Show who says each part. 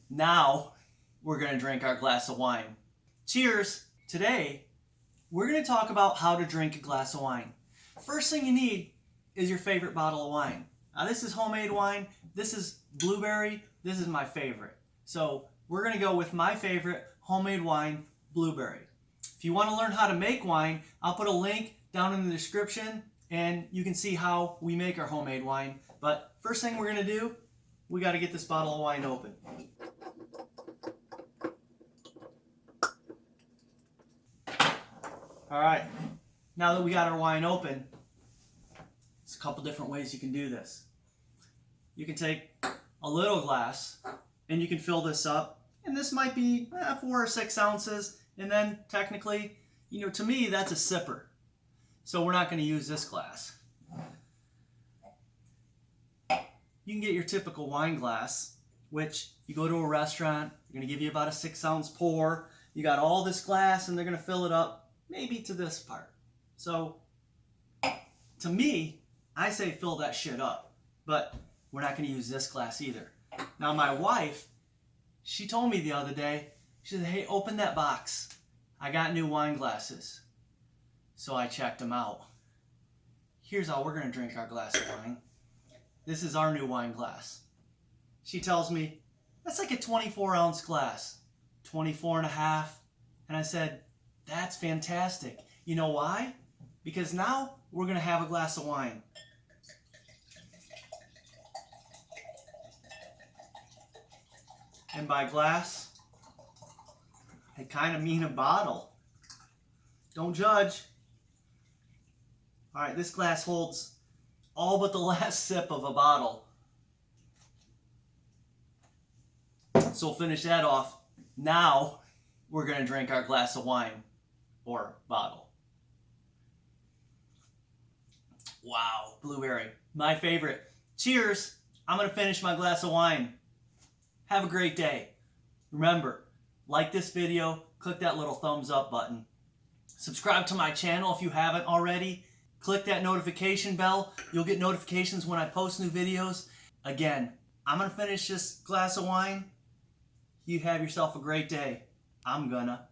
Speaker 1: Now we're going to drink our glass of wine. Cheers! Today we're going to talk about how to drink a glass of wine. First thing you need is your favorite bottle of wine. Now this is homemade wine, this is blueberry, this is my favorite. So we're going to go with my favorite homemade wine, blueberry. If you want to learn how to make wine, I'll put a link down in the description and you can see how we make our homemade wine. But first thing we're going to do, we got to get this bottle of wine open. Alright, now that we got our wine open, there's a couple different ways you can do this. You can take a little glass and you can fill this up, and this might be 4 or 6 ounces, and then technically, to me that's a sipper. So we're not going to use this glass. You can get your typical wine glass, which you go to a restaurant, they're going to give you about a 6-ounce pour. You got all this glass and they're going to fill it up maybe to this part. So to me, I say fill that shit up, but we're not going to use this glass either. Now my wife, she told me the other day, she said, hey, open that box. I got new wine glasses. So I checked them out. Here's how we're going to drink our glass of wine. This is our new wine glass. She tells me, that's like a 24-ounce glass. 24 and a half. And I said, that's fantastic. You know why? Because now we're going to have a glass of wine. And by glass, I kind of mean a bottle. Don't judge. All right, this glass holds all but the last sip of a bottle. So we'll finish that off. Now we're going to drink our glass of wine or bottle. Wow, blueberry, my favorite. Cheers. I'm going to finish my glass of wine. Have a great day. Remember, like this video, click that little thumbs up button. Subscribe to my channel if you haven't already. Click that notification bell. You'll get notifications when I post new videos. Again, I'm going to finish this glass of wine. You have yourself a great day. I'm gonna.